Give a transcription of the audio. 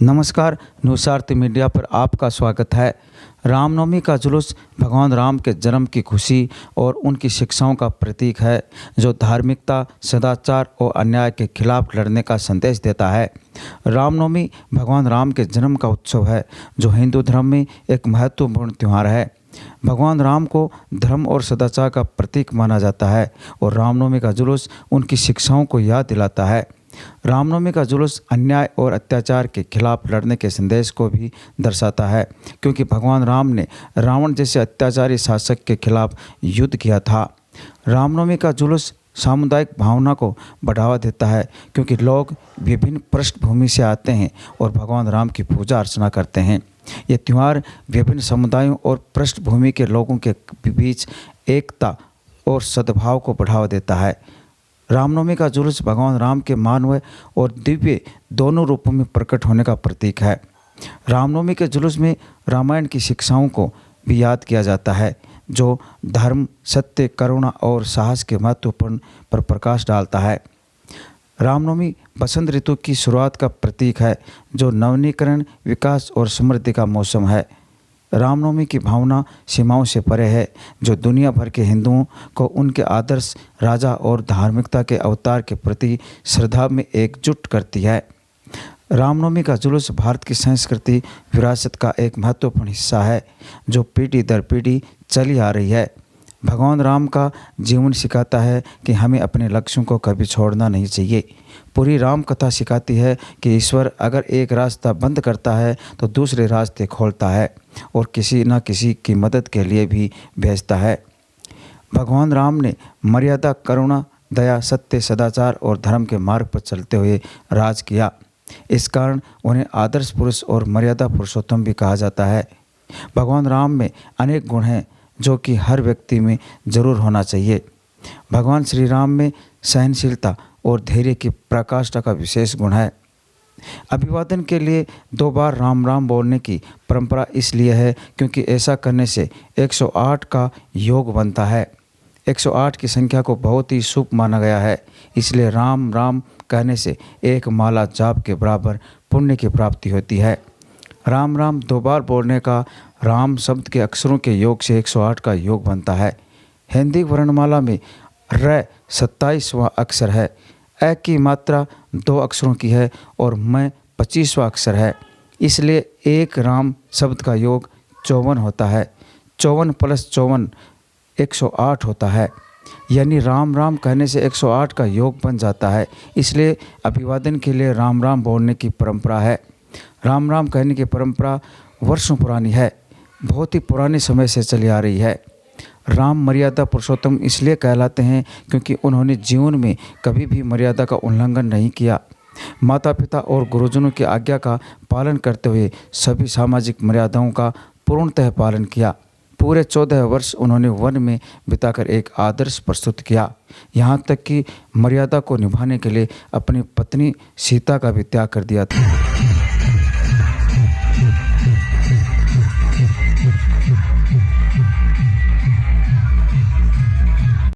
नमस्कार, न्यूज़ार्थ मीडिया पर आपका स्वागत है। रामनवमी का जुलूस भगवान राम के जन्म की खुशी और उनकी शिक्षाओं का प्रतीक है, जो धार्मिकता, सदाचार और अन्याय के खिलाफ लड़ने का संदेश देता है। रामनवमी भगवान राम के जन्म का उत्सव है, जो हिंदू धर्म में एक महत्वपूर्ण त्यौहार है। भगवान राम को धर्म और सदाचार का प्रतीक माना जाता है और रामनवमी का जुलूस उनकी शिक्षाओं को याद दिलाता है। रामनवमी का जुलूस अन्याय और अत्याचार के खिलाफ लड़ने के संदेश को भी दर्शाता है, क्योंकि भगवान राम ने रावण जैसे अत्याचारी शासक के खिलाफ युद्ध किया था। रामनवमी का जुलूस सामुदायिक भावना को बढ़ावा देता है, क्योंकि लोग विभिन्न पृष्ठभूमि से आते हैं और भगवान राम की पूजा अर्चना करते हैं। ये त्यौहार विभिन्न समुदायों और पृष्ठभूमि के लोगों के बीच एकता और सद्भाव को बढ़ावा देता है। रामनवमी का जुलूस भगवान राम के मानव और दिव्य दोनों रूपों में प्रकट होने का प्रतीक है। रामनवमी के जुलूस में रामायण की शिक्षाओं को भी याद किया जाता है, जो धर्म, सत्य, करुणा और साहस के महत्वपूर्ण पर प्रकाश डालता है। रामनवमी बसंत ऋतु की शुरुआत का प्रतीक है, जो नवीनीकरण, विकास और समृद्धि का मौसम है। रामनवमी की भावना सीमाओं से परे है, जो दुनिया भर के हिंदुओं को उनके आदर्श, राजा और धार्मिकता के अवतार के प्रति श्रद्धा में एकजुट करती है। रामनवमी का जुलूस भारत की संस्कृति विरासत का एक महत्वपूर्ण हिस्सा है, जो पीढ़ी दर पीढ़ी चली आ रही है। भगवान राम का जीवन सिखाता है कि हमें अपने लक्ष्यों को कभी छोड़ना नहीं चाहिए। पूरी राम कथा सिखाती है कि ईश्वर अगर एक रास्ता बंद करता है तो दूसरे रास्ते खोलता है और किसी न किसी की मदद के लिए भी भेजता है। भगवान राम ने मर्यादा, करुणा, दया, सत्य, सदाचार और धर्म के मार्ग पर चलते हुए राज किया। इस कारण उन्हें आदर्श पुरुष और मर्यादा पुरुषोत्तम भी कहा जाता है। भगवान राम में अनेक गुण हैं, जो कि हर व्यक्ति में जरूर होना चाहिए। भगवान श्री राम में सहनशीलता और धैर्य की प्रकाष्ठा का विशेष गुण है। अभिवादन के लिए 2 बार राम राम बोलने की परंपरा इसलिए है क्योंकि ऐसा करने से 108 का योग बनता है। 108 की संख्या को बहुत ही शुभ माना गया है, इसलिए राम राम कहने से एक माला जाप के बराबर पुण्य की प्राप्ति होती है। राम राम 2 बार बोलने का राम शब्द के अक्षरों के योग से 108 का योग बनता है। हिंदी वर्णमाला में र 27वां अक्षर है, ए की मात्रा 2 अक्षरों की है और मैं 25वां अक्षर है, इसलिए एक राम शब्द का योग 54 होता है। 54 + 54 108 होता है, यानी राम राम कहने से 108 का योग बन जाता है। इसलिए अभिवादन के लिए राम राम बोलने की परंपरा है। राम राम कहने की परंपरा वर्षों पुरानी है, बहुत ही पुराने समय से चली आ रही है। राम मर्यादा पुरुषोत्तम इसलिए कहलाते हैं क्योंकि उन्होंने जीवन में कभी भी मर्यादा का उल्लंघन नहीं किया। माता पिता और गुरुजनों की आज्ञा का पालन करते हुए सभी सामाजिक मर्यादाओं का पूर्णतः पालन किया। पूरे 14 वर्ष उन्होंने वन में बिताकर एक आदर्श प्रस्तुत किया, यहाँ तक कि मर्यादा को निभाने के लिए अपनी पत्नी सीता का भी त्याग कर दिया था।